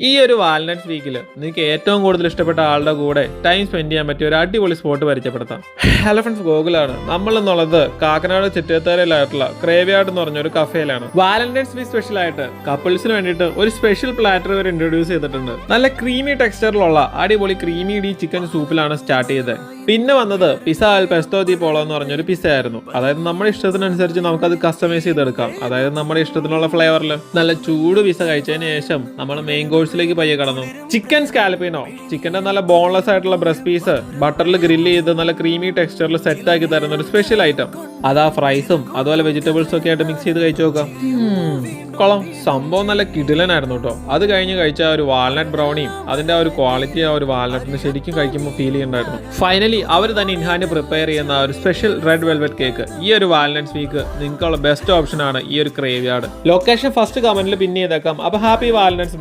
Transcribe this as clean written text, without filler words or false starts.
ഈ ഒരു വാലന്റൈൻസ് വീക്കിൽ നിങ്ങൾക്ക് ഏറ്റവും കൂടുതൽ ഇഷ്ടപ്പെട്ട ആളുടെ കൂടെ ടൈം സ്പെൻഡ് ചെയ്യാൻ പറ്റിയ ഒരു അടിപൊളി സ്പോട്ട് പരിചയപ്പെടുത്താം. ഹലോ ഫ്രണ്ട്സ്, ഗോകുലാണ്. നമ്മൾ എന്നുള്ളത് കാക്കനാട് ചിറ്റേത്തറയിലായിട്ടുള്ള ക്രേവ്യാർഡ് എന്ന് പറഞ്ഞ ഒരു കഫേയിലാണ്. വാലന്റൈൻസ് വീക്ക് സ്പെഷ്യൽ ആയിട്ട് കപ്പിൾസിന് വേണ്ടിയിട്ട് ഒരു സ്പെഷ്യൽ പ്ലാറ്റർ ഇവർ ഇൻട്രൊഡ്യൂസ് ചെയ്തിട്ടുണ്ട്. നല്ല ക്രീമി ടെക്സ്ചറിലുള്ള അടിപൊളി ക്രീമി ഡി ചിക്കൻ സൂപ്പിലാണ് സ്റ്റാർട്ട് ചെയ്തത്. പിന്നെ വന്നത് pizza Al pesto the polo എന്ന് പറഞ്ഞൊരു പിസ ആയിരുന്നു. അതായത് നമ്മുടെ ഇഷ്ടത്തിനനുസരിച്ച് നമുക്കത് കസ്റ്റമൈസ് ചെയ്തെടുക്കാം. അതായത് നമ്മുടെ ഇഷ്ടത്തിനുള്ള ഫ്ലേവറിൽ നല്ല ചൂട് പിസ കഴിച്ചതിന് ശേഷം നമ്മൾ മെയിൻ കോഴ്സിലേക്ക് പയ്യെ കടന്നു. ചിക്കൻ സ്കാലപ്പിനോ, ചിക്കന്റെ നല്ല ബോൺലെസ് ആയിട്ടുള്ള ബ്രസ്റ്റ് പീസ് ബട്ടറിൽ ഗ്രില്ല് ചെയ്ത് നല്ല ക്രീമി ടെക്സ്ചറിൽ സെറ്റ് ആക്കി തരുന്ന ഒരു സ്പെഷ്യൽ ഐറ്റം. അതാ ഫ്രൈസും അതുപോലെ വെജിറ്റബിൾസും ഒക്കെ ആയിട്ട് മിക്സ് ചെയ്ത് കഴിച്ചു നോക്കാം. കൊള്ളാം, സംഭവം നല്ല കിടിലനായിരുന്നു കേട്ടോ. അത് കഴിഞ്ഞ് കഴിച്ച ഒരു വാൾനട്ട് ബ്രൗണിയും അതിന്റെ ഒരു ക്വാളിറ്റി ആ ഒരു വാൾനട്ടിന് ശരിക്കും കഴിക്കുമ്പോൾ ഫീൽ ചെയ്യുന്നുണ്ടായിരുന്നു. ഫൈനലി അവർ തന്നെ ഇൻഹാൻഡ് പ്രിപ്പയർ ചെയ്യുന്ന ഒരു സ്പെഷ്യൽ റെഡ് വെൽവെറ്റ് കേക്ക്. ഈ ഒരു വാലന്റൈൻസ് വീക്ക് നിങ്ങൾക്കുള്ള ബെസ്റ്റ് ഓപ്ഷൻ ആണ് ഈ ഒരു ക്രേവ്യാർഡ്. ലൊക്കേഷൻ ഫസ്റ്റ് കമന്റിൽ പിൻ ചെയ്തേക്കാം. അപ്പൊ ഹാപ്പി വാലന്റൈൻസ് വീക്ക്.